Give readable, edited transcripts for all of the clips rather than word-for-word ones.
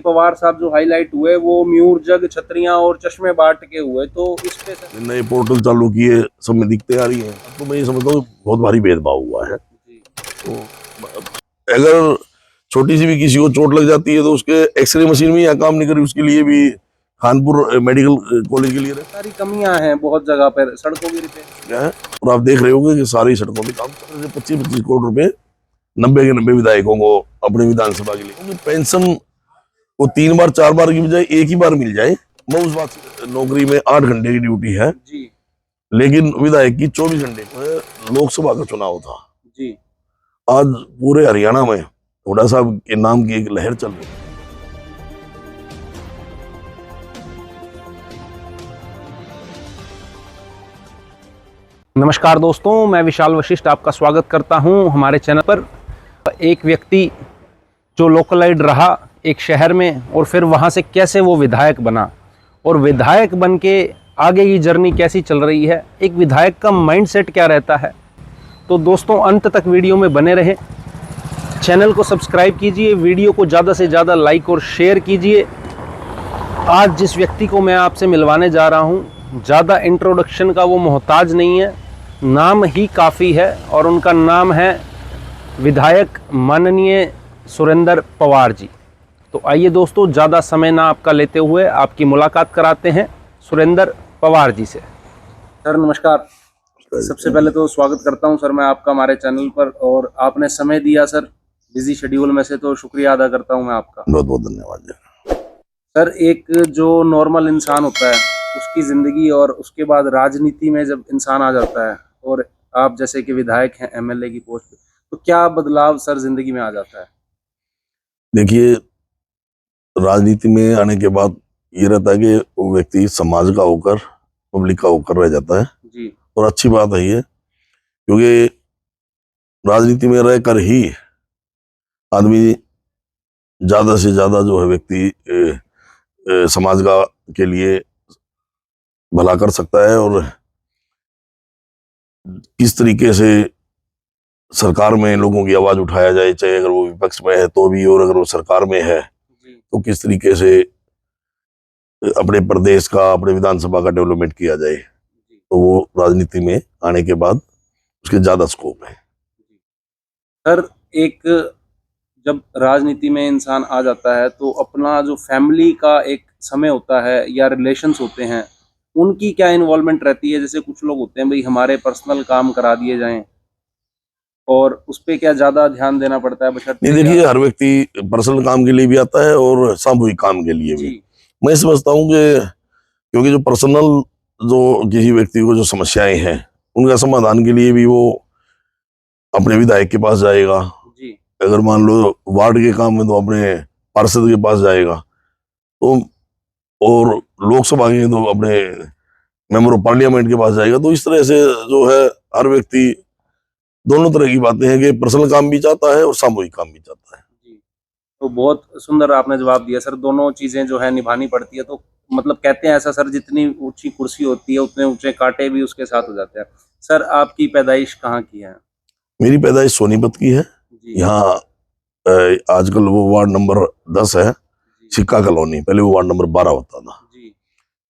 पवार साहब जो हाईलाइट हुए वो म्यूर जग छतरियां और चश्मे बांट के हुए, तो इस पे सर नए पोर्टल चालू किए, सब में दिखते आ रही है। तो मैं ये समझता हूँ बहुत भारी भेदभाव हुआ है। तो अगर छोटी सी भी किसी को चोट लग जाती है तो उसके एक्सरे मशीन में यहाँ काम नहीं करी, उसके लिए भी कानपुर मेडिकल कॉलेज के लिए सारी कमियां हैं बहुत जगह पर, सड़कों की रिपेयर क्या है। और आप देख रहे होंगे कि सारी सड़कों में काम कर रहे हैं। 25-25 करोड़ रुपए 90 के 90 विधायकों को अपने विधानसभा के लिए पेंशन वो 3 बार 4 बार की बजाय एक ही बार मिल जाए। मैं उस बात से, नौकरी में 8 घंटे की ड्यूटी है जी लेकिन विधायक की 24 घंटे। लोकसभा का चुनाव था जी। आज पूरे हरियाणा में हुड्डा साहब के नाम की एक लहर चल रही है। नमस्कार दोस्तों, मैं विशाल वशिष्ठ आपका स्वागत करता हूं हमारे चैनल पर। एक व्यक्ति जो लोकलाइड रहा एक शहर में और फिर वहां से कैसे वो विधायक बना और विधायक बन के आगे की जर्नी कैसी चल रही है, एक विधायक का माइंडसेट क्या रहता है। तो दोस्तों अंत तक वीडियो में बने रहें, चैनल को सब्सक्राइब कीजिए, वीडियो को ज़्यादा से ज़्यादा लाइक और शेयर कीजिए। आज जिस व्यक्ति को मैं आपसे मिलवाने जा रहा हूँ, ज़्यादा इंट्रोडक्शन का वो मोहताज नहीं है, नाम ही काफ़ी है और उनका नाम है विधायक माननीय सुरेंद्र पवार जी। तो आइए दोस्तों, ज़्यादा समय ना आपका लेते हुए आपकी मुलाकात कराते हैं सुरेंद्र पवार जी से। सर नमस्कार। सबसे पहले तो स्वागत करता हूं सर मैं आपका हमारे चैनल पर, और आपने समय दिया सर बिजी शेड्यूल में से, तो शुक्रिया अदा करता हूं मैं आपका। बहुत बहुत धन्यवाद। सर एक जो नॉर्मल इंसान होता है उसकी ज़िंदगी और उसके बाद राजनीति में जब इंसान आ जाता है और आप जैसे कि विधायक हैं एमएलए की पोस्ट पे, तो क्या बदलाव सर जिंदगी में आ जाता है? देखिए, राजनीति में आने के बाद ये रहता है कि वो व्यक्ति समाज का होकर पब्लिक का होकर रह जाता है जी और अच्छी बात है ये, क्योंकि राजनीति में रहकर ही आदमी ज्यादा से ज्यादा जो है व्यक्ति समाज का के लिए भला कर सकता है। और किस तरीके से सरकार में लोगों की आवाज उठाया जाए, चाहे अगर वो विपक्ष में है तो भी और अगर वो सरकार में है जी तो किस तरीके से अपने प्रदेश का, अपने विधानसभा का डेवलपमेंट किया जाए, जी तो वो राजनीति में आने के बाद उसके ज्यादा स्कोप है। जी। सर एक जब राजनीति में इंसान आ जाता है तो अपना जो फैमिली का एक समय होता है या रिलेशंस होते हैं, उनकी क्या इन्वॉल्वमेंट रहती है? जैसे कुछ लोग होते हैं भाई हमारे पर्सनल काम करा दिए जाएं, और उस पे क्या ज्यादा ध्यान देना पड़ता है? नहीं, बशर्ते देखिए, हर व्यक्ति पर्सनल काम के लिए भी आता है और सामूहिक काम के लिए भी। जी मैं समझता हूँ कि क्योंकि जो पर्सनल, जो किसी व्यक्ति को जो समस्याएं हैं उनका समाधान के लिए भी वो अपने विधायक के पास जाएगा। जी अगर मान लो वार्ड के काम में तो अपने पार्षद के पास जाएगा, तो और लोकसभा के तो अपने मेंबर ऑफ पार्लियामेंट के पास जाएगा। तो इस तरह से जो है हर व्यक्ति दोनों तरह की बातें हैं कि पर्सनल काम भी चाहता है और सामूहिक काम भी चाहता है। जी। तो बहुत सुंदर आपने जवाब दिया सर, दोनों चीजें जो है निभानी पड़ती है। तो मतलब कहते हैं ऐसा सर, जितनी ऊंची कुर्सी होती है उतने ऊंचे कांटे भी उसके साथ हो जाते हैं। सर आपकी पैदाइश कहाँ की है? मेरी पैदाइश सोनीपत की है। जी यहाँ आजकल वो वार्ड नंबर 10 है, जी सिक्का कॉलोनी, पहले वो वार्ड नंबर 12 होता था। जी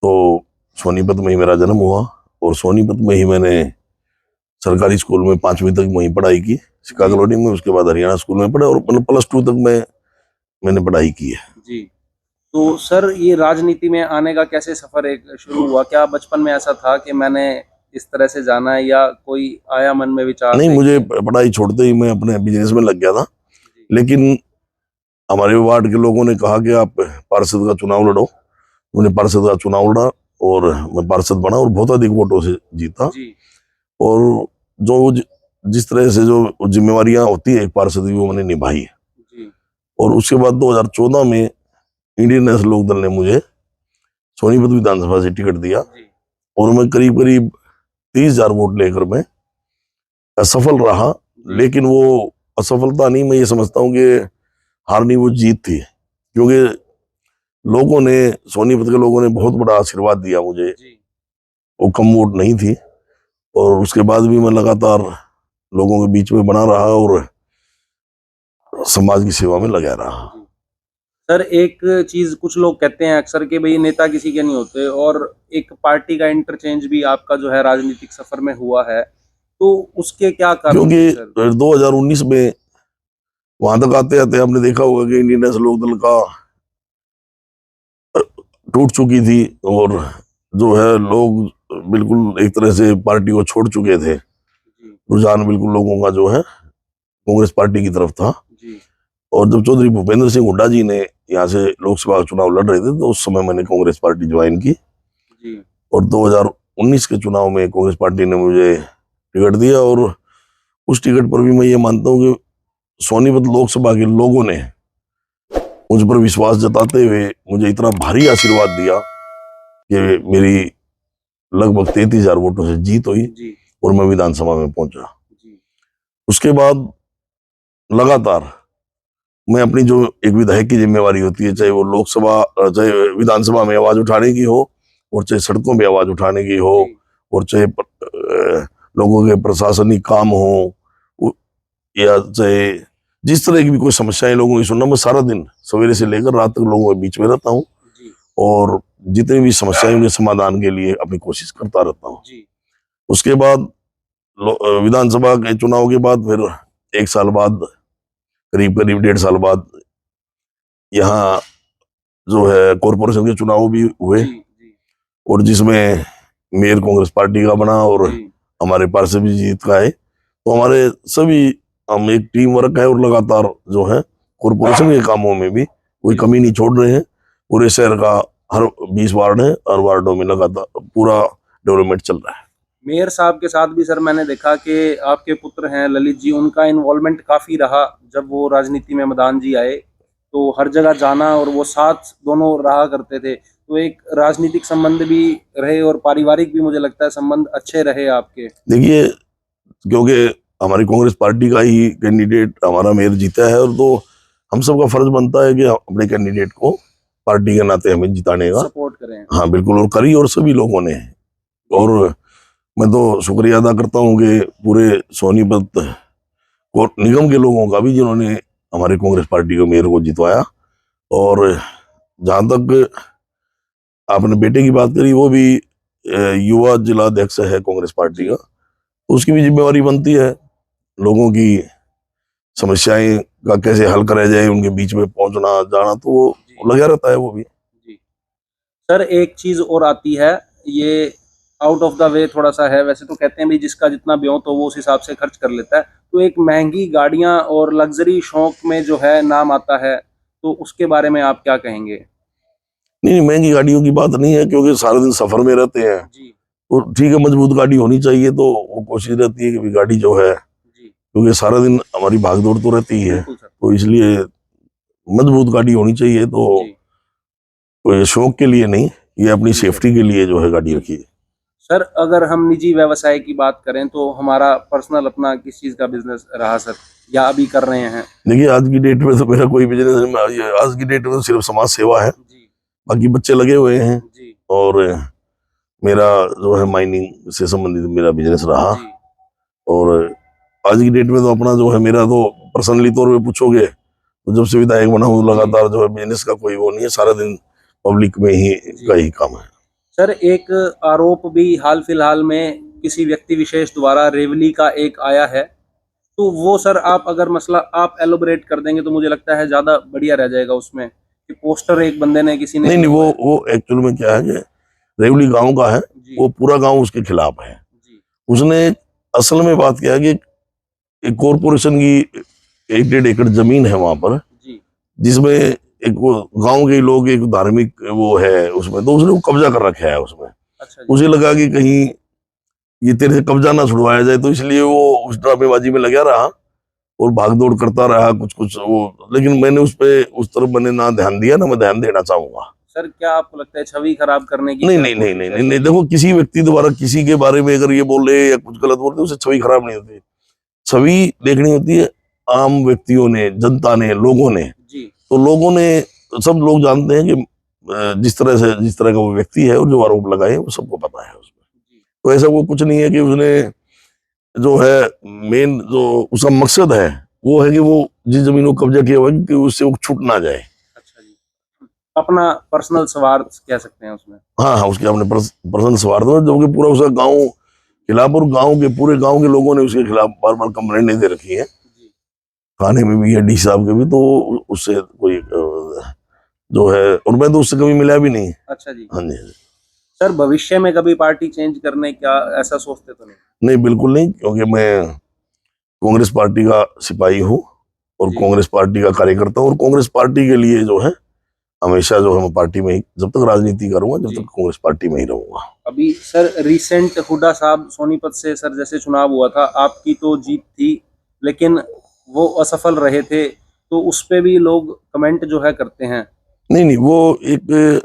तो सोनीपत में ही मेरा जन्म हुआ और सोनीपत में ही मैंने सरकारी स्कूल में 5वीं तक वहीं पढ़ाई की, सिक्का कॉलोनी में। उसके बाद हरियाणा स्कूल में पढ़ा और मतलब +2 तक मैंने पढ़ाई की है। जी। तो सर ये राजनीति में आने का कैसे सफर एक शुरू हुआ? क्या बचपन में ऐसा था कि मैंने इस तरह से जाना है, या कोई आया मन में विचार नहीं, से मुझे कि- पढ़ाई छोड़ते ही मैं अपने बिजनेस में लग गया था। जी लेकिन हमारे वार्ड के लोगों ने कहा कि आप पार्षद का चुनाव लड़ो। उन्हें पार्षद का चुनाव लड़ा और मैं पार्षद बना और बहुत अधिक वोटों से जीता। जी और जो जिस तरह से जो जिम्मेवारियां होती है एक पार्षद की, वो मैंने निभाई। जी और उसके बाद 2014 में इंडियन नेशनल लोक दल ने मुझे सोनीपत विधानसभा से टिकट दिया जी और मैं करीब करीब 30,000 वोट लेकर मैं असफल रहा। जी लेकिन वो असफलता नहीं, मैं ये समझता हूँ कि हार नहीं, वो जीत थी। क्योंकि लोगों ने, सोनीपत के लोगों ने बहुत बड़ा आशीर्वाद दिया मुझे। जी वो कम वोट नहीं थी और उसके बाद भी मैं लगातार लोगों के बीच में बना रहा और समाज की सेवा में लगा रहा। जी। सर एक चीज कुछ लोग कहते हैं अक्सर कि भाई नेता किसी के नहीं होते, और एक पार्टी का इंटरचेंज भी आपका जो है राजनीतिक सफर में हुआ है, तो उसके क्या कारण क्योंकि थे सर? 2019 में वहां तक आते आते आपने देखा होगा कि इंडियन नेशनल लोकदल का टूट चुकी थी, और जो है लोग बिल्कुल एक तरह से पार्टी को छोड़ चुके थे। जी रुझान बिल्कुल लोगों का जो है कांग्रेस पार्टी की तरफ था। जी और जब चौधरी भूपेंद्र सिंह हुड्डा जी ने यहाँ से लोकसभा चुनाव लड़ रहे थे, तो उस समय मैंने कांग्रेस पार्टी ज्वाइन की। जी और 2019 के चुनाव में कांग्रेस पार्टी ने मुझे टिकट दिया, और उस टिकट पर भी मैं ये मानता हूँ कि सोनीपत लोकसभा के लोगों ने मुझ पर विश्वास जताते हुए मुझे इतना भारी आशीर्वाद दिया कि मेरी लगभग 33,000 वोटों से जीत हुई, जी और मैं विधानसभा में पहुंचा। जी उसके बाद लगातार मैं अपनी जो एक विधायक की जिम्मेवारी होती है, चाहे वो लोकसभा चाहे विधानसभा में आवाज उठाने की हो, और चाहे सड़कों में आवाज उठाने की हो, जी और चाहे लोगों के प्रशासनिक काम हो, उ- या चाहे जिस तरह की भी कोई समस्याएं लोगों की सुनना, मैं सारा दिन सवेरे से लेकर रात तक लोगों के बीच में रहता हूँ, जी और जितनी भी समस्याएं उनके समाधान के लिए अपनी कोशिश करता रहता हूँ। जी उसके बाद विधानसभा के चुनाव के बाद फिर एक साल बाद, करीब करीब 1.5 साल बाद, यहाँ जो है कॉरपोरेशन के चुनाव भी हुए, जी जी और जिसमें मेयर कांग्रेस पार्टी का बना, और जी हमारे पार्षद भी जीत का है। तो हमारे सभी, हम एक टीम वर्क है, और लगातार जो है कॉरपोरेशन के कामों में भी कोई कमी नहीं छोड़ रहे हैं। पूरे शहर का हर 20 वार्ड है, हर वार्डों में लगातार पूरा डेवलपमेंट चल रहा है। मेयर साहब के साथ भी सर मैंने देखा कि आपके पुत्र हैं ललित जी, उनका इन्वॉल्वमेंट काफी रहा। जब वो राजनीति में मदान जी आए तो हर जगह जाना, और वो साथ दोनों रहा करते थे, तो एक राजनीतिक संबंध भी रहे और पारिवारिक भी, मुझे लगता है संबंध अच्छे रहे आपके। देखिए, क्योंकि हमारी कांग्रेस पार्टी का ही कैंडिडेट हमारा मेयर जीता है, और तो हम सबका फर्ज बनता है कि अपने कैंडिडेट को पार्टी के नाते हमें जिताने का। सपोर्ट करें। हाँ बिल्कुल, और करी, और सभी लोगों ने। जी और मैं तो शुक्रिया अदा करता हूँ कि पूरे सोनीपत को निगम के लोगों का भी, जिन्होंने हमारे कांग्रेस पार्टी को मेयर को जितवाया। और जहां तक आपने बेटे की बात करी, वो भी युवा जिला अध्यक्ष है कांग्रेस पार्टी जी का, तो उसकी भी जिम्मेवारी बनती है लोगों की समस्याएं का कैसे हल करा जाए, उनके बीच में पहुंचना जाना, तो जी वो लगा रहता है वो भी। जी सर एक चीज और आती है, ये आउट ऑफ द वे थोड़ा सा है, वैसे तो कहते हैं भी जिसका जितना ब्यों तो वो उस हिसाब से खर्च कर लेता है, तो एक महंगी गाड़ियां और लग्जरी शौक में जो है नाम आता है, तो उसके बारे में आप क्या कहेंगे? नहीं, महंगी गाड़ियों की बात नहीं है, क्योंकि सारा दिन सफर में रहते हैं, जी तो ठीक है, मजबूत गाड़ी होनी चाहिए। तो वो कोशिश रहती है कि भी गाड़ी जो है, जी क्योंकि सारा दिन हमारी भागदौड़ तो रहती ही है, बिल्कुल सर। तो इसलिए मजबूत गाड़ी होनी चाहिए। तो जी कोई शौक के लिए नहीं, ये अपनी जी सर। सेफ्टी के लिए जो है गाड़ी जी रखी है। सर अगर हम निजी व्यवसाय की बात करें तो हमारा पर्सनल अपना किस चीज़ का बिजनेस रहा सर, या अभी कर रहे हैं? देखिए, आज की डेट में तो मेरा कोई बिजनेस नहीं, आज की डेट में तो सिर्फ समाज सेवा है। जी बाकी बच्चे लगे हुए हैं, जी और मेरा जो है माइनिंग से संबंधित मेरा बिजनेस रहा। जी और आज की डेट में तो अपना जो है, मेरा तो पर्सनली तौर पे पूछोगे, तो जब से विधायक बना हूँ, जी लगातार जो है बिजनेस का कोई वो नहीं है, सारा दिन पब्लिक में ही जी का ही काम है। सर एक आरोप भी हाल फिलहाल में किसी व्यक्ति विशेष द्वारा रेवली का एक आया है, तो वो सर आप अगर मसला आप एलोबरेट कर देंगे तो मुझे लगता है ज़्यादा बढ़िया रह जाएगा उसमें, कि पोस्टर एक बंदे ने किसी ने नहीं नहीं, किया हुआ है। वो एक्चुअल में क्या है कि रेवली गांव का है, जी वो पूरा गांव उसके खिलाफ है। जी उसने असल में बात क्या है कि एक कॉरपोरेशन की 1.5 एकड़ जमीन है वहां पर, जी जिसमें एक वो गांव के लोग एक धार्मिक वो है उसमें, तो उसने वो कब्जा कर रखा है उसमें। अच्छा जी। उसे लगा कि कहीं ये तेरे से कब्जा ना छुड़वाया जाए, तो इसलिए वो उस ड्रामेबाजी में लगा रहा, और भागदौड़ करता रहा कुछ कुछ वो। लेकिन मैंने उस पे उस तरफ मैंने ना ध्यान दिया, ना मैं ध्यान देना चाहूंगा। सर क्या आपको लगता है छवि खराब करने की नहीं क्या नहीं नहीं कोशिश नहीं है नहीं नहीं, सर? देखो, किसी व्यक्ति द्वारा किसी के बारे में अगर ये बोल रहे या कुछ गलत बोल रहे, उससे छवि खराब नहीं होती। छवि देखनी होती है आम व्यक्तियों ने, जनता ने, लोगों ने। जी तो लोगों ने, सब लोग जानते हैं कि जिस तरह का वो व्यक्ति है, और जो आरोप लगाए वो सबको पता है उसमें। जी तो ऐसा वो कुछ नहीं है कि उसने जो है, मेन जो उसका मकसद है वो है कि वो जिस जमीन को कब्जा किया हुआ है, कि उससे वो छूट ना जाए। अच्छा जी। अपना पर्सनल स्वार्थ कह सकते हैं उसमें। हाँ हाँ, उसके अपने पर्सनल स्वार्थ में, जो कि पूरा उसका गांव खिलाफ, और गांव के पूरे गांव के लोगों ने उसके खिलाफ बार बार कंप्लेंट दे रखी है, जी। थाने में भी है, डी साहब के भी, तो उससे कोई जो है, और मैं तो उससे कभी मिला भी नहीं। अच्छा जी। हाँ जी, हाँ जी। सर भविष्य में कभी पार्टी चेंज करने का ऐसा सोचते तो नहीं? नहीं, बिल्कुल नहीं, क्योंकि मैं कांग्रेस पार्टी का सिपाही हूँ, और जी। कांग्रेस पार्टी का कार्यकर्ता हूँ, और कांग्रेस पार्टी के लिए जो है हमेशा जो है मैं पार्टी में ही, जब तक राजनीति करूंगा, जब जी। तक कांग्रेस पार्टी में ही रहूंगा। अभी सर रिसेंट हुड्डा साहब सोनीपत से सर जैसे चुनाव हुआ था, आपकी तो जीत थी, लेकिन वो असफल रहे थे, तो उस पे भी लोग कमेंट जो है करते हैं। नहीं नहीं, वो एक,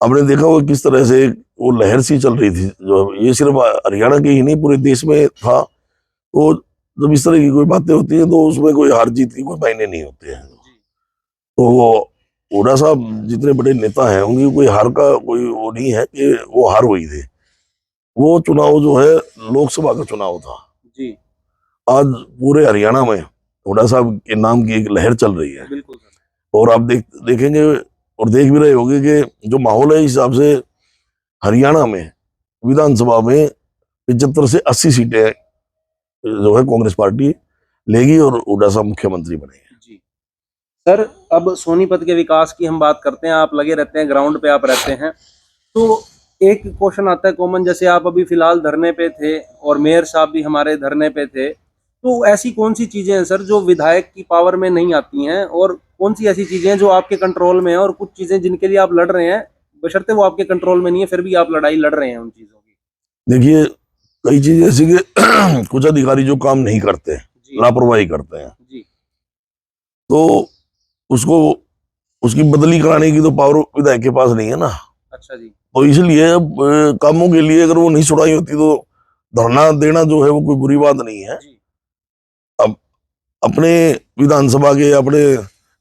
आपने देखा वो किस तरह से वो लहर सी चल रही थी, जो ये सिर्फ हरियाणा के ही नहीं, पूरे देश में था। तो जब इस तरह की कोई बातें होती है, तो उसमें कोई हार जीत की कोई मायने नहीं होते हैं। जी। तो वो हुड्डा साहब जितने बड़े नेता हैं, उनकी कोई हार का कोई वो नहीं है कि वो हार हुई थी। वो चुनाव जो है लोकसभा का चुनाव था। जी। आज पूरे हरियाणा में हुड्डा साहब के नाम की एक लहर चल रही है, बिल्कुल सर। और आप देखेंगे और देख भी रहे होंगे कि जो माहौल है, इस हिसाब से हरियाणा में विधानसभा में 75 से 80 सीटें जो है कांग्रेस पार्टी लेगी, और हुड्डा साहब मुख्यमंत्री बनेंगे। जी। सर अब सोनीपत के विकास की हम बात करते हैं, आप लगे रहते हैं ग्राउंड पे, आप रहते हैं, तो एक क्वेश्चन आता है कॉमन, जैसे आप अभी फिलहाल धरने पे थे और मेयर साहब भी हमारे धरने पे थे, तो ऐसी कौन सी चीजें हैं सर जो विधायक की पावर में नहीं आती हैं, और कौन सी ऐसी चीजें हैं जो आपके कंट्रोल में है, और कुछ चीजें जिनके लिए आप लड़ रहे हैं बशर्ते वो आपके कंट्रोल में नहीं है फिर भी आप लड़ाई लड़ रहे हैं उन चीजों की? देखिए, कई चीजें ऐसी कि कुछ अधिकारी जो काम नहीं करते, जी। लापरवाही करते हैं, जी। तो उसको उसकी बदली कराने की तो पावर विधायक के पास नहीं है ना। अच्छा जी। तो इसलिए अब कामों के लिए अगर वो नहीं छुड़ाई होती, तो धरना देना जो है वो कोई बुरी बात नहीं है। जी। अब अपने विधानसभा के, अपने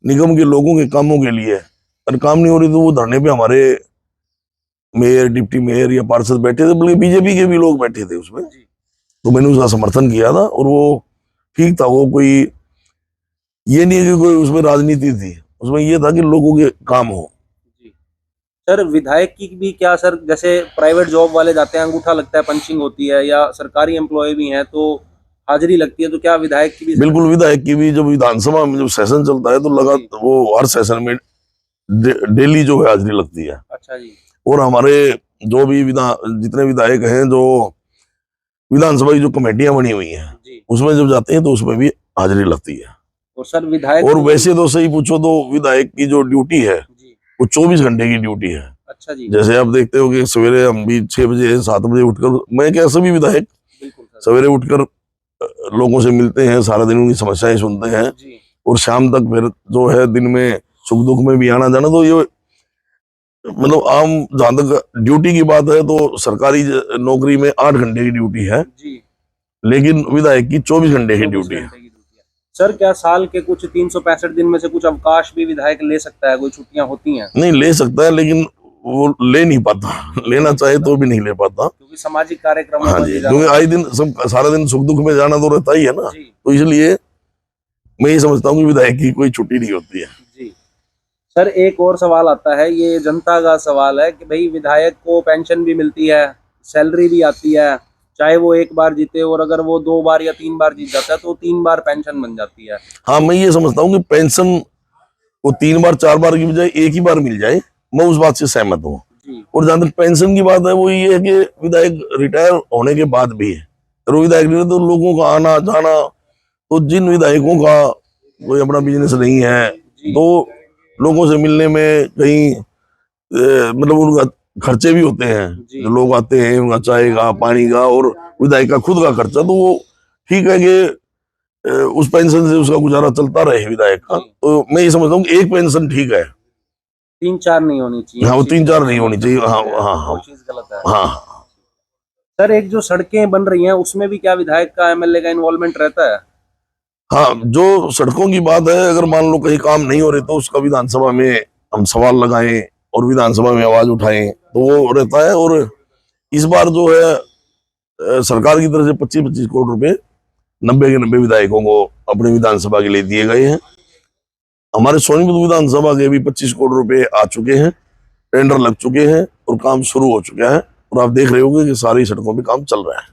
निगम के लोगों के कामों के लिए अगर काम नहीं हो रही, तो वो धरने पे हमारे मेयर, डिप्टी मेयर या पार्षद बैठे थे, बल्कि बीजेपी के भी लोग बैठे थे उसमें। जी। तो मैंने उसका समर्थन किया था, और वो ठीक था। वो कोई ये नहीं है कि कोई उसमें राजनीति थी, उसमें ये था कि लोगों के काम हो। जी। सर विधायक की भी क्या सर, जैसे प्राइवेट जॉब वाले जाते हैं अंगूठा लगता है, पंचिंग होती है, या सरकारी एम्प्लॉय भी हैं तो हाजिरी लगती है, तो क्या विधायक की भी सर? बिल्कुल, विधायक की भी जब विधानसभा में जब सेशन चलता है, तो जी। वो हर सेशन में डेली जो है हाजिरी लगती है। अच्छा जी। और हमारे जो भी जितने विधायक हैं, जो विधानसभा की जो कमेटियां बनी हुई हैं, जी। उसमें जब जाते हैं, तो उसमें भी हाजिरी लगती है। और सर विधायक और को भी। वैसे तो सही पूछो तो विधायक की जो ड्यूटी है, जी। वो 24 घंटे की ड्यूटी है। अच्छा जी। जैसे आप देखते हो कि सवेरे हम भी 6 बजे 7 बजे उठकर, मैं क्या सभी विधायक बिल्कुल सर। सवेरे उठकर लोगों से मिलते हैं, सारा दिन उनकी समस्याएं सुनते हैं, जी। और शाम तक फिर जो है दिन में सुख दुख में भी आना जाना। तो ये मतलब आम, जहां तक ड्यूटी की बात है, तो सरकारी नौकरी में 8 घंटे की ड्यूटी है, जी। लेकिन विधायक की 24 घंटे की 24 ड्यूटी है। घंटे की ड्यूटी है। सर क्या साल के कुछ 365 दिन में से कुछ अवकाश भी विधायक ले सकता है, कोई छुट्टियां होती हैं? नहीं, ले सकता है, लेकिन वो ले नहीं पाता। लेना चाहे तो भी नहीं ले पाता। क्योंकि सामाजिक कार्यक्रमों हाँ में जी, भी क्योंकि जाना आए पड़ता दिन सब सारा दिन सुख दुख में जाना तो रहता ही है ना। है। जी। तो इसलिए मैं ये समझता हूँ कि विधायक की कोई छुट्टी नहीं होती है। जी। सर एक और सवाल आता है, ये जनता का सवाल है कि भाई विधायक को पेंशन भी मिलती है, सैलरी भी आती है, चाहे वो एक बार जीते, और अगर वो 2 बार या 3 बार जीत जाता है तो 3 बार पेंशन बन जाती है। हाँ, मैं ये समझता हूँ कि पेंशन वो 3 बार 4 बार की बजाय एक ही बार मिल जाए, मैं उस बात से सहमत हूँ। जी। और जहां तक पेंशन की बात है, वो ये है कि विधायक रिटायर होने के बाद भी है, अगर वो विधायक नहीं रहे, तो लोगों का आना जाना, तो जिन विधायकों का कोई अपना बिजनेस नहीं है, जी। तो लोगों से मिलने में कहीं मतलब उनका खर्चे भी होते हैं। जी। जो लोग आते हैं, उनका चाय का, पानी का, और विधायक का खुद का खर्चा, तो वो ठीक है कि उस पेंशन से उसका गुजारा चलता रहे विधायक का। जी। तो मैं ये समझता हूँ कि एक पेंशन ठीक है। 3-4 नहीं होनी चाहिए, हाँ, वो इस चीज 3-4 को नहीं होनी समर्थन चाहिए। हाँ करते हैं, हाँ वो हाँ चीज गलत है। हाँ सर एक जो सड़कें बन रही हैं उसमें भी क्या विधायक का, एमएलए का इन्वॉल्वमेंट रहता है? हाँ। जो सड़कों की बात है, अगर मान लो कहीं काम नहीं हो रहे, तो उसका विधानसभा में हम सवाल लगाएं और विधानसभा में आवाज उठाएं, तो वो रहता है। और इस बार जो है सरकार की तरफ से 25-25 करोड़ रुपए 90 के 90 विधायकों को अपने विधानसभा के लिए दिए गए हैं। हमारे सोनीपत विधानसभा के भी 25 करोड़ रुपए आ चुके हैं, टेंडर लग चुके हैं और काम शुरू हो चुका है। और आप देख रहे होंगे कि सारी सड़कों पे काम चल रहा है।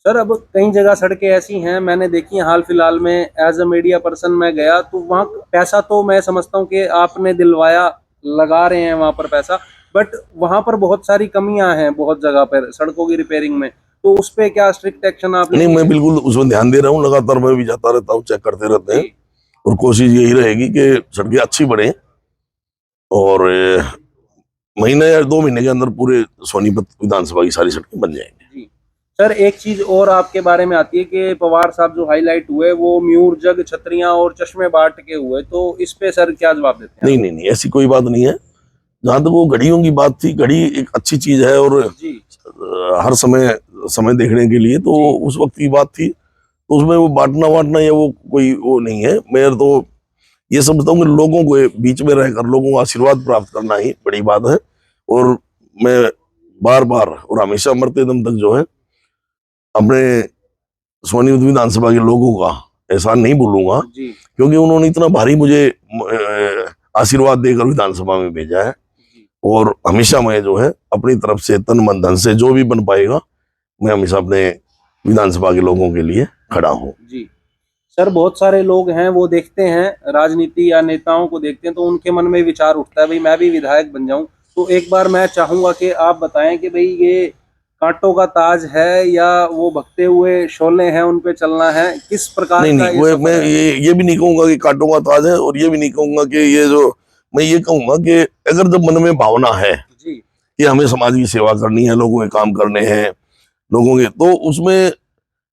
सर अब कई जगह सड़कें ऐसी हैं, मैंने देखी हैं हाल फिलहाल में, एज अ मीडिया पर्सन मैं गया तो वहाँ पैसा तो मैं समझता हूँ कि आपने दिलवाया, लगा रहे हैं वहाँ पर पैसा, बट वहाँ पर बहुत सारी कमियां हैं बहुत जगह पर सड़कों की रिपेयरिंग में, तो उस पे क्या स्ट्रिक्ट एक्शन आप नहीं, लेंगे? मैं बिल्कुल उसमें ध्यान दे रहा हूँ, लगातार मैं भी जाता रहता हूँ, चेक करते रहते हैं। जी और कोशिश यही रहेगी कि सड़कें अच्छी बने और महीने या 2 महीने के अंदर पूरे सोनीपत विधानसभा की सारी सड़कें बन जाएंगी। जी। सर एक चीज और आपके बारे में आती है कि पवार साहब जो हाईलाइट हुए वो म्यूर, जग, छतरियां और चश्मे बांट के हुए, तो इस पे सर क्या जवाब देते हैं नहीं आप? नहीं नहीं, ऐसी कोई बात नहीं है। जहां तक वो घड़ियों की बात थी, घड़ी एक अच्छी चीज है और जी हर समय समय देखने के लिए, तो जी उस वक्त की बात थी, तो उसमें वो बांटना वाटना या वो कोई वो नहीं है। मैं तो ये समझता हूँ कि लोगों को बीच में रहकर लोगों को आशीर्वाद प्राप्त करना ही बड़ी बात है। और मैं बार बार और हमेशा मरते दम तक जो है अपने सोनीपत विधानसभा के लोगों का एहसान नहीं भूलूंगा, जी क्योंकि उन्होंने इतना भारी मुझे आशीर्वाद देकर विधानसभा में भेजा है। जी और हमेशा मैं जो है अपनी तरफ से तन मन धन से जो भी बन पाएगा, मैं हमेशा अपने विधानसभा के लोगों के लिए खड़ा हूँ। जी। सर बहुत सारे लोग हैं वो देखते हैं राजनीति या नेताओं को देखते हैं तो उनके मन में विचार उठता है भाई मैं भी विधायक बन जाऊं, तो एक बार मैं चाहूंगा कि आप बताएं कि भाई ये कांटों का ताज है या वो भगते हुए शोले हैं उन पे चलना है, किस प्रकार नहीं का नहीं, ये वो मैं सफर है? ये भी नहीं कहूंगा कि कांटों का ताज है, और ये भी नहीं कहूंगा कि ये जो, मैं ये कहूंगा कि अगर जब मन में भावना है जी कि हमें समाज की सेवा करनी है, लोगों के काम करने हैं, लोगों के, तो उसमें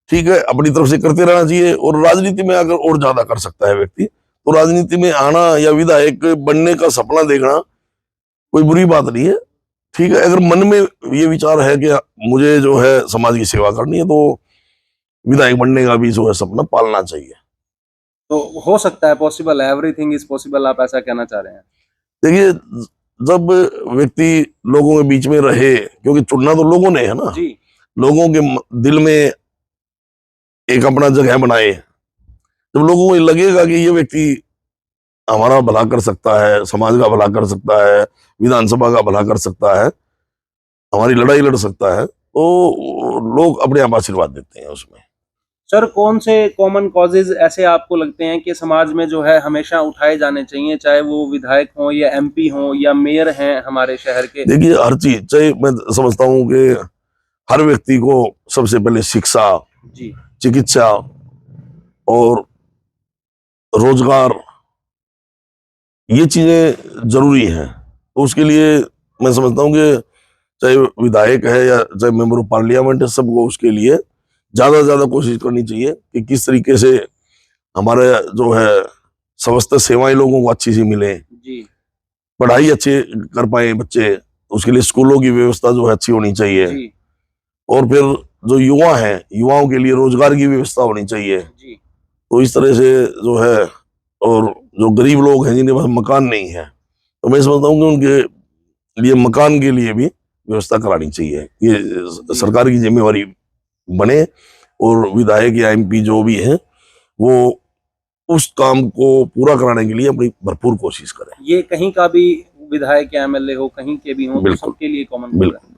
ठीक है, अपनी तरफ से करते रहना चाहिए। और राजनीति में अगर और ज्यादा कर सकता है व्यक्ति, तो राजनीति में आना या विधायक बनने का सपना देखना कोई बुरी बात नहीं है। ठीक है, अगर मन में ये विचार है कि मुझे जो है समाज की सेवा करनी है, तो विधायक बनने का भी जो है सपना पालना चाहिए। तो हो सकता है, पॉसिबल है, एवरीथिंग इज पॉसिबल, आप ऐसा कहना चाह रहे हैं? देखिए, जब व्यक्ति लोगों के बीच में रहे, क्योंकि चुनना तो लोगों ने है ना, जी लोगों के दिल में एक अपना जगह बनाए, जब लोगों को ये लगेगा कि ये व्यक्ति हमारा भला कर सकता है, समाज का भला कर सकता है, विधानसभा का भला कर सकता है, हमारी लड़ाई लड़ सकता है, तो लोग अपने आप आशीर्वाद देते हैं उसमें। सर कौन से कॉमन कॉजेज ऐसे आपको लगते हैं कि समाज में जो है हमेशा उठाए जाने चाहिए, चाहे वो विधायक हो या एमपी हो या मेयर हैं हमारे शहर के? देखिए, हर चीज, चाहे मैं समझता हूँ कि हर व्यक्ति को सबसे पहले शिक्षा, जी चिकित्सा और रोजगार, ये चीजें जरूरी हैं। तो उसके लिए मैं समझता हूँ कि चाहे विधायक है या चाहे मेंबर ऑफ पार्लियामेंट है, सबको उसके लिए ज्यादा से ज्यादा कोशिश करनी चाहिए कि किस तरीके से हमारे जो है समस्त सेवाएं लोगों को अच्छी सी मिले, जी पढ़ाई अच्छे कर पाए बच्चे, उसके लिए स्कूलों की व्यवस्था जो है अच्छी होनी चाहिए। जी और फिर जो युवा हैं, युवाओं के लिए रोजगार की व्यवस्था होनी चाहिए। जी तो इस तरह से जो है, और जो गरीब लोग हैं जिनके पास मकान नहीं है, तो मैं समझता हूँ कि उनके लिए मकान के लिए भी व्यवस्था करानी चाहिए। ये जी सरकार की जिम्मेवारी बने, और विधायक या एमपी जो भी हैं, वो उस काम को पूरा कराने के लिए अपनी भरपूर कोशिश करें। ये कहीं का भी विधायक या एमएलए हो, कहीं के भी हो, तो बिल्कुल सबके लिए कॉमन कोड है। बिल्कुल।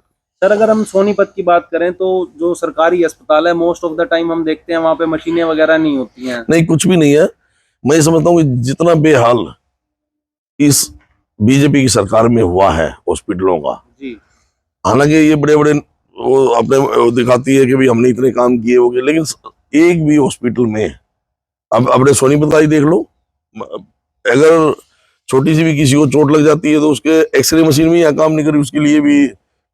सर अगर हम सोनीपत की बात करें तो जो सरकारी अस्पताल है मोस्ट ऑफ द टाइम हम देखते हैं वहाँ पे मशीनें वगैरह नहीं होती हैं। नहीं, कुछ भी नहीं है। मैं ये समझता हूँ कि जितना बेहाल इस बीजेपी की सरकार में हुआ है हॉस्पिटलों का, जी हालांकि ये बड़े बड़े वो अपने वो दिखाती है कि भाई हमने इतने काम किए हो गए, लेकिन एक भी हॉस्पिटल में, अब अपने सोनीपत ही देख लो, अगर छोटी सी भी किसी को चोट लग जाती है तो उसके एक्सरे मशीन भी यहाँ काम नहीं कर रही, उसके लिए भी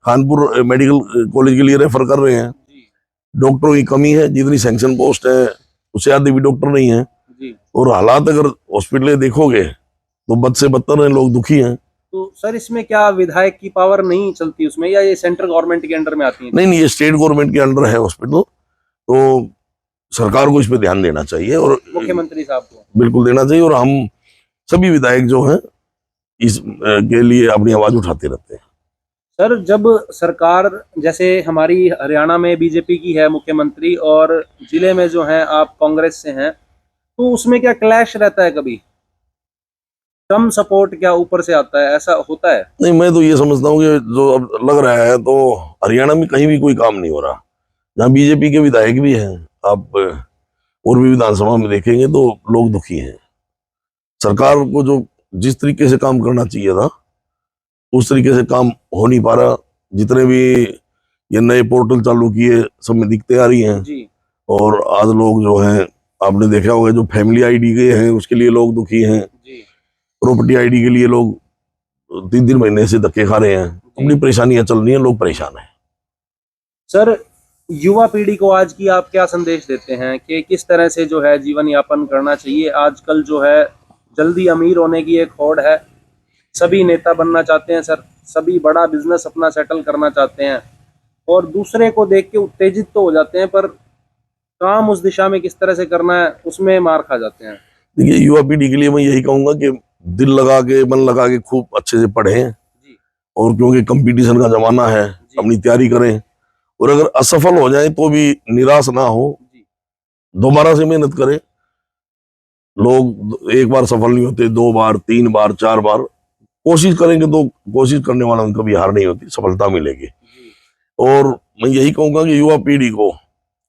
कानपुर मेडिकल कॉलेज के लिए रेफर कर रहे हैं। जी डॉक्टरों की कमी है, जितनी सैंक्शन पोस्ट है उससे आदमी भी डॉक्टर नहीं है। जी। और हालात अगर हॉस्पिटल देखोगे तो बद से बदतर हैं, लोग दुखी हैं। तो सर इसमें क्या विधायक की पावर नहीं चलती उसमें, या ये सेंट्रल गवर्नमेंट के अंडर में आती है? नहीं नहीं, ये स्टेट गवर्नमेंट के अंडर है हॉस्पिटल, तो सरकार को इस पे ध्यान देना चाहिए, और मुख्यमंत्री साहब को? बिल्कुल देना चाहिए। और हम सभी विधायक जो हैं इस के लिए अपनी आवाज उठाते रहते हैं। सर जब सरकार, जैसे हमारी हरियाणा में बीजेपी की है मुख्यमंत्री और जिले में जो है आप कांग्रेस से हैं, तो उसमें क्या क्लैश रहता है कभी? कम सपोर्ट क्या ऊपर से आता है, ऐसा होता है? नहीं, मैं तो ये समझता हूँ कि जो अब लग रहा है तो हरियाणा में कहीं भी कोई काम नहीं हो रहा। जहाँ बीजेपी के विधायक भी हैं, आप और भी विधानसभा में देखेंगे तो लोग दुखी हैं। सरकार को जो जिस तरीके से काम करना चाहिए था उस तरीके से काम हो नहीं पा रहा। जितने भी ये नए पोर्टल चालू किए सब में दिक्कतें आ रही हैं। जी और आज लोग जो हैं, आपने देखा होगा, जो फैमिली आईडी के हैं उसके लिए लोग दुखी हैं। जी प्रॉपर्टी आईडी के लिए लोग 3-3 महीने से धक्के खा रहे हैं। अपनी परेशानियां चल रही हैं, लोग परेशान हैं। सर, युवा पीढ़ी को आज की आप क्या संदेश देते हैं कि किस तरह से जो है जीवन यापन करना चाहिए? आजकल जो है जल्दी अमीर होने की एक होड़ है, सभी नेता बनना चाहते हैं सर, सभी बड़ा बिजनेस अपना सेटल करना चाहते हैं और दूसरे को देख के उत्तेजित तो हो जाते हैं, पर काम उस दिशा में किस तरह से करना है उसमें मार खा जाते हैं। देखिए, युवा पीढ़ी के लिए मैं यही कहूंगा कि दिल लगा के, मन लगा के खूब अच्छे से पढ़ें। जी और क्योंकि कंपटीशन का जमाना है, जी अपनी तैयारी करें। और अगर असफल हो जाए तो भी निराश ना हो, जी दोबारा से मेहनत करें। लोग एक बार सफल नहीं होते, 2 बार, 3 बार, 4 बार कोशिश करेंगे तो कोशिश करने वालों को कभी हार नहीं होती, सफलता मिलेगी। जी और मैं यही कहूंगा कि युवा पीढ़ी को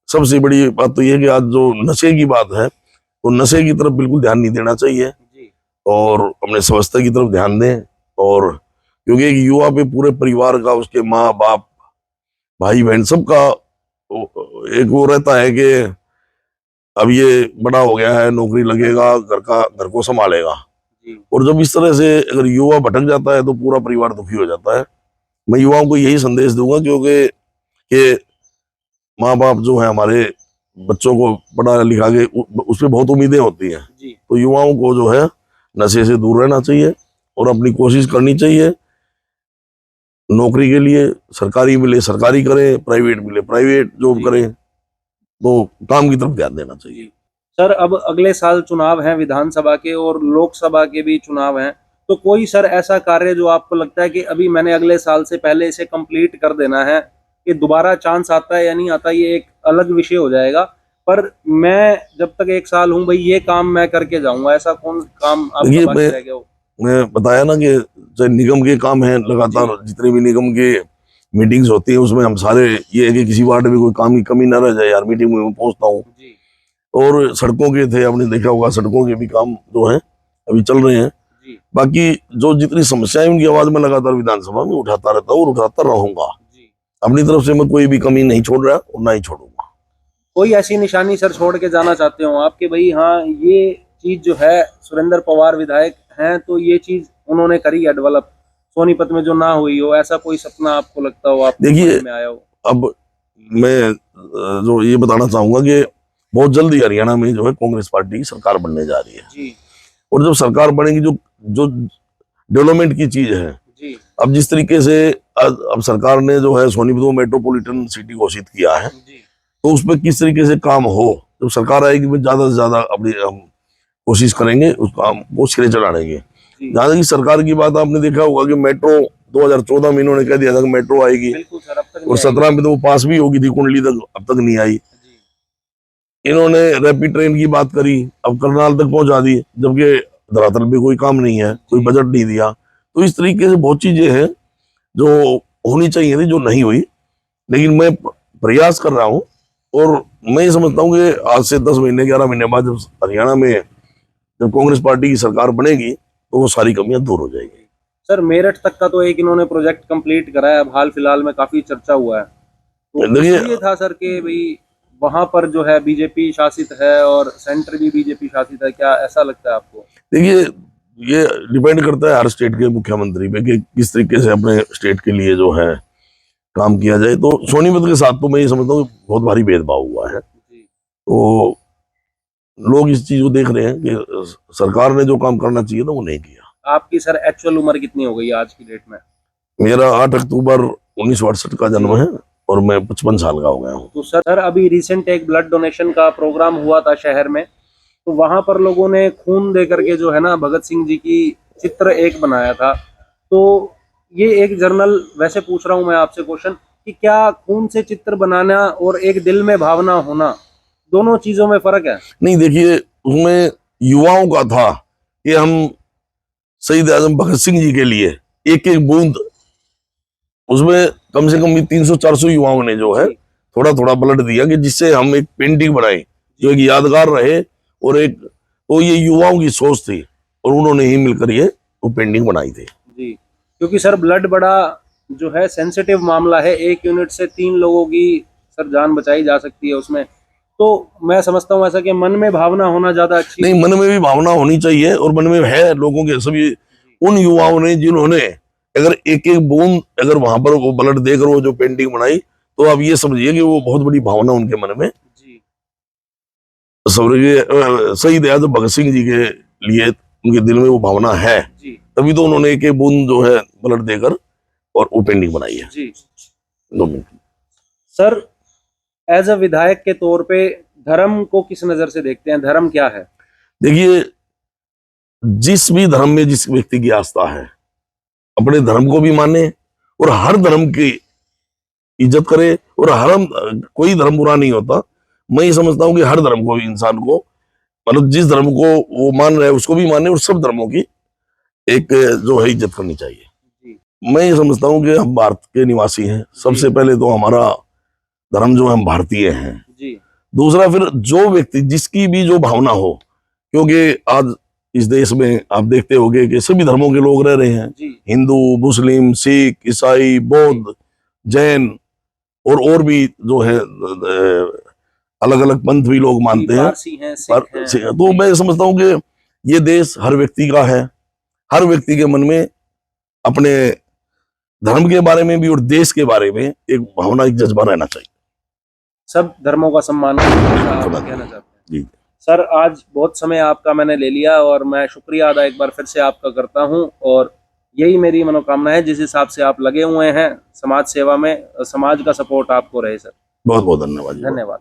सबसे बड़ी बात तो यह है कि आज जो नशे की बात है, तो नशे की तरफ बिल्कुल ध्यान नहीं देना चाहिए जी और अपने स्वास्थ्य की तरफ ध्यान दें। और क्योंकि एक युवा पे पूरे परिवार का, उसके माँ बाप, भाई बहन, सबका एक वो रहता है कि अब ये बड़ा हो गया है, नौकरी लगेगा, घर को संभालेगा। जी और जब इस तरह से अगर युवा भटक जाता है तो पूरा परिवार दुखी हो जाता है। मैं युवाओं को यही संदेश दूंगा, क्योंकि कि माँ बाप जो है हमारे बच्चों को पढ़ा लिखा के उस पर बहुत उम्मीदें होती हैं। जी तो युवाओं को जो है नशे से दूर रहना चाहिए और अपनी कोशिश करनी चाहिए नौकरी के लिए। सरकारी मिले सरकारी करें, प्राइवेट मिले प्राइवेट जॉब जी करें, तो काम की तरफ ध्यान देना चाहिए। जी सर, अब अगले साल चुनाव हैं विधानसभा के और लोकसभा के भी चुनाव हैं, तो कोई सर ऐसा कार्य जो आपको लगता है कि अभी मैंने अगले साल से पहले इसे कंप्लीट कर देना है, कि दोबारा चांस आता है या नहीं आता ये एक अलग विषय हो जाएगा, पर मैं जब तक 1 साल हूं भाई ये काम मैं करके जाऊंगा, ऐसा कौन काम आपका देखिए, बाकी रह गया हो? मैं बताया ना कि चाहे निगम के काम हैं, लगातार जितने भी निगम के मीटिंग्स होती है उसमें हम सारे, ये है कि किसी वार्ड में कोई काम की कमी ना रह जाए यार, मीटिंग में मैं पहुंचता हूँ। जी और सड़कों के थे, आपने देखा होगा, सड़कों के भी काम जो है अभी चल रहे हैं। जी बाकी जो जितनी समस्याएं उनकी आवाज में लगातार विधानसभा में उठाता रहता हूँ और उठाता रहूंगा। जी अपनी तरफ से मैं कोई भी कमी नहीं छोड़ रहा और ना ही छोड़ूंगा। कोई ऐसी निशानी सर छोड़ के जाना चाहते हो आपके, भाई हाँ ये चीज जो है सुरेंद्र पवार विधायक हैं तो ये चीज उन्होंने करी है डेवलप, सोनीपत में जो ना हुई हो, ऐसा कोई सपना आपको लगता हो, आपके देखिए, मन में आया हो? अब मैं जो ये बताना चाहूंगा कि बहुत जल्दी हरियाणा में जो है कांग्रेस पार्टी की सरकार बनने जा रही है। जी और जब सरकार बनेगी, जो जो डेवलपमेंट की चीज है, जी अब जिस तरीके से अब सरकार ने जो है सोनीपत को मेट्रोपॉलिटन सिटी घोषित किया है, जी तो उस पर किस तरीके से काम हो, जब सरकार आएगी में ज्यादा से ज्यादा अपनी हम कोशिश करेंगे उस काम को सिरे चढ़ाने की। जी जहां तक कि सरकार की बात, आपने देखा होगा कि मेट्रो 2014 में इन्होंने कह दिया था कि मेट्रो आएगी, बिल्कुल सर, अब तक और नहीं आई 17 में तो वो पास भी होगी थी, कुंडली तक अब तक नहीं आई। जी इन्होंने रैपिड ट्रेन की बात करी, अब करनाल तक पहुंचा दी, जबकि धरातल पे कोई काम नहीं है, कोई जी बजट नहीं दिया। तो इस तरीके से बहुत चीजें हैं जो होनी चाहिए थी, जो नहीं हुई। लेकिन मैं प्रयास कर रहा हूँ और मैं ये समझता हूँ कि आज से 10 महीने 11 महीने बाद जब हरियाणा में जब कांग्रेस पार्टी की सरकार बनेगी तो वो सारी कमियां दूर हो जाएगी। सर, मेरठ तक का तो एक इन्होंने प्रोजेक्ट कंप्लीट करा है, अब हाल फिलहाल में काफी चर्चा हुआ है, तो देखिए, इसलिए था सर कि भाई वहां पर जो है बीजेपी शासित है और सेंटर भी बीजेपी शासित है, क्या ऐसा लगता है आपको? देखिए, ये डिपेंड करता है हर स्टेट के मुख्यमंत्री पे कि किस तरीके से अपने स्टेट के लिए जो है काम किया जाए। तो सोनीपत के साथ तो मैं ये समझता हूँ कि बहुत भारी भेदभाव हुआ है। जी तो लोग इस चीज को देख रहे हैं कि सरकार ने जो काम करना चाहिए था वो नहीं किया। आपकी सर एक्चुअल उम्र कितनी हो गई है आज की डेट में? मेरा 8 अक्टूबर 1968 का जन्म है और मैं 55 साल का हो गया हूँ। तो सर अभी रिसेंट एक ब्लड डोनेशन का प्रोग्राम हुआ था शहर में, तो वहां पर लोगों ने खून दे करके जो है ना भगत सिंह जी की चित्र एक बनाया था, तो ये एक जर्नल वैसे पूछ रहा हूं मैं आपसे क्वेश्चन कि क्या खून से चित्र बनाना और एक दिल में भावना होना, दोनों चीजों में फर्क है? नहीं, देखिए, उसमें युवाओं का था कि हम शहीद आजम भगत सिंह जी के लिए एक एक बूंद, उसमें कम से कम 300-400 युवाओं ने जो है थोड़ा थोड़ा ब्लड दिया कि जिससे हम एक पेंटिंग बनाए जो एक यादगार रहे। और एक तो ये युवाओं की सोच थी और उन्होंने ही मिलकर ये वो पेंटिंग बनाई थी जी। क्योंकि सर ब्लड बड़ा जो है सेंसिटिव मामला है, 1 यूनिट से 3 लोगों की सर जान बचाई जा सकती है उसमें। तो मैं समझता हूँ ऐसा कि मन में भावना होना ज्यादा अच्छी नहीं, मन में भी भावना होनी चाहिए और मन में है लोगों के सभी उन युवाओं ने जिन्होंने अगर एक एक बूंद अगर वहां पर वो ब्लड देकर वो जो पेंटिंग बनाई, तो आप ये समझिए कि वो बहुत बड़ी भावना उनके मन में जी। शहीद आजम भगत सिंह जी के लिए उनके दिल में वो भावना है, जी तभी तो उन्होंने एक एक बूंद जो है ब्लड देकर और वो पेंटिंग बनाई है। जी। 2 मिनट। सर एज अ विधायक के तौर पे धर्म को किस नजर से देखते हैं? धर्म क्या है? देखिए, जिस भी धर्म में जिस व्यक्ति की आस्था है, अपने धर्म को भी माने और हर धर्म की इज्जत करे। और हर कोई धर्म बुरा नहीं होता। मैं ये समझता हूँ कि हर धर्म को इंसान को, मतलब जिस धर्म को वो मान रहे हैं उसको भी माने और सब धर्मों की एक जो है इज्जत करनी चाहिए। जी मैं ये समझता हूँ कि हम भारत के निवासी हैं, सबसे पहले तो हमारा धर्म जो है हम भारतीय हैं। जी दूसरा फिर जो व्यक्ति जिसकी भी जो भावना हो, क्योंकि आज इस देश में आप देखते होंगे कि सभी धर्मों के लोग रह रहे हैं, जी हिंदू, मुस्लिम, सिख, ईसाई, बौद्ध, जैन और भी जो है अलग अलग पंथ भी लोग मानते हैं। पारसी हैं, सिख हैं। तो मैं समझता हूँ कि ये देश हर व्यक्ति का है। हर व्यक्ति के मन में अपने धर्म के बारे में भी और देश के बारे में एक भावना, एक जज्बा रहना चाहिए। सब धर्मों का सम्मान करना आप कहना चाहते हैं? जी सर आज बहुत समय आपका मैंने ले लिया और मैं शुक्रिया अदा एक बार फिर से आपका करता हूं। और यही मेरी मनोकामना है, जिस हिसाब से आप लगे हुए हैं समाज सेवा में, समाज का सपोर्ट आपको रहे सर। बहुत बहुत धन्यवाद। धन्यवाद।